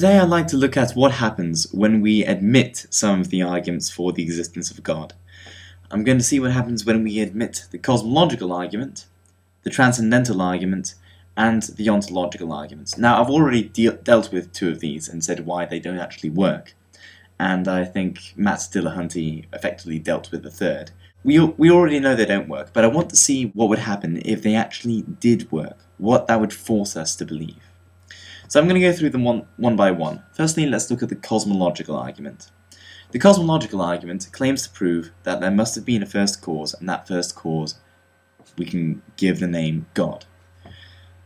Today I'd like to look at what happens when we admit some of the arguments for the existence of God. I'm going to see what happens when we admit the cosmological argument, the transcendental argument, and the ontological arguments. Now, I've already dealt with two of these and said why they don't actually work, and I think Matt Dillahunty effectively dealt with the third. We already know they don't work, but I want to see what would happen if they actually did work, what that would force us to believe. So I'm going to go through them one by one. Firstly, let's look at the cosmological argument. The cosmological argument claims to prove that there must have been a first cause, and that first cause we can give the name God.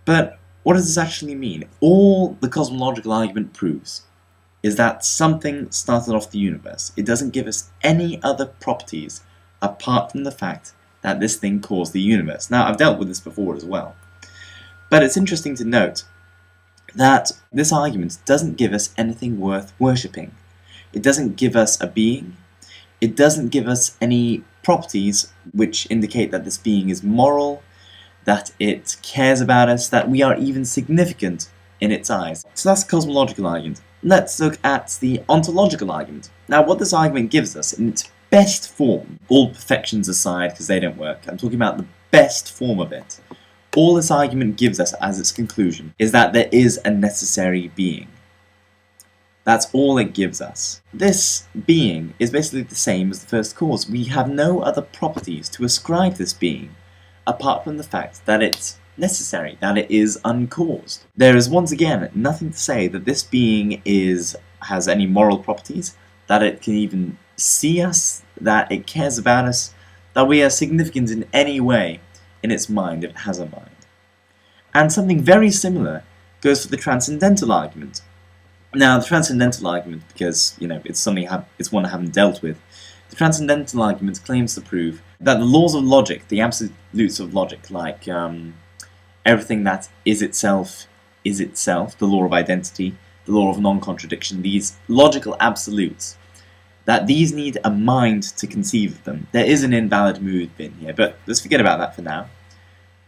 But what does this actually mean? All the cosmological argument proves is that something started off the universe. It doesn't give us any other properties apart from the fact that this thing caused the universe. Now, I've dealt with this before as well. But it's interesting to note that this argument doesn't give us anything worth worshipping. It doesn't give us a being. It doesn't give us any properties which indicate that this being is moral, that it cares about us, that we are even significant in its eyes. So that's the cosmological argument. Let's look at the ontological argument. Now, what this argument gives us in its best form, all perfections aside because they don't work, I'm talking about the best form of it. All this argument gives us as its conclusion is that there is a necessary being. That's all it gives us. This being is basically the same as the first cause. We have no other properties to ascribe this being apart from the fact that it's necessary, that it is uncaused. There is once again nothing to say that this being has any moral properties, that it can even see us, that it cares about us, that we are significant in any way in its mind, if it has a mind. And something very similar goes for the transcendental argument. Now, the transcendental argument, because it's one I haven't dealt with, the transcendental argument claims to prove that the laws of logic, the absolutes of logic, like everything that is itself, the law of identity, the law of non-contradiction, these logical absolutes, that these need a mind to conceive of them. There is an invalid mood bin here, but let's forget about that for now.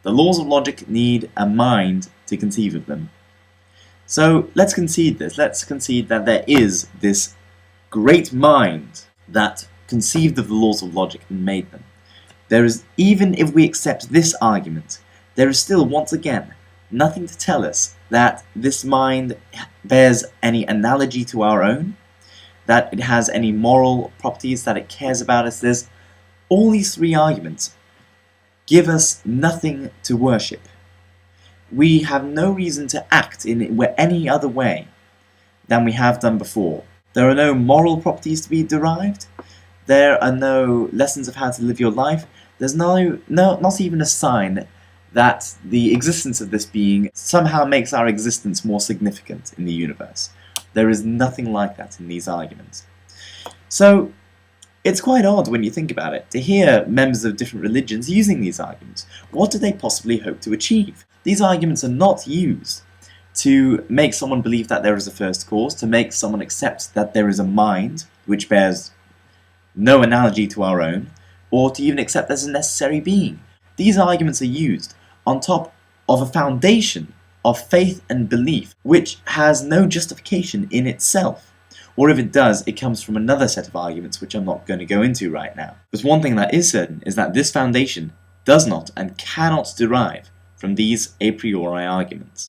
The laws of logic need a mind to conceive of them. So let's concede this. Let's concede that there is this great mind that conceived of the laws of logic and made them. There is, even if we accept this argument, there is still, once again, nothing to tell us that this mind bears any analogy to our own, that it has any moral properties, that it cares about us. There's all these three arguments give us nothing to worship. We have no reason to act in any other way than we have done before. There are no moral properties to be derived. There are no lessons of how to live your life. There's not even a sign that the existence of this being somehow makes our existence more significant in the universe. There is nothing like that in these arguments. So, it's quite odd when you think about it, to hear members of different religions using these arguments. What do they possibly hope to achieve? These arguments are not used to make someone believe that there is a first cause, to make someone accept that there is a mind which bears no analogy to our own, or to even accept there's a necessary being. These arguments are used on top of a foundation of faith and belief which has no justification in itself. Or if it does, it comes from another set of arguments which I'm not going to go into right now. But one thing that is certain is that this foundation does not and cannot derive from these a priori arguments.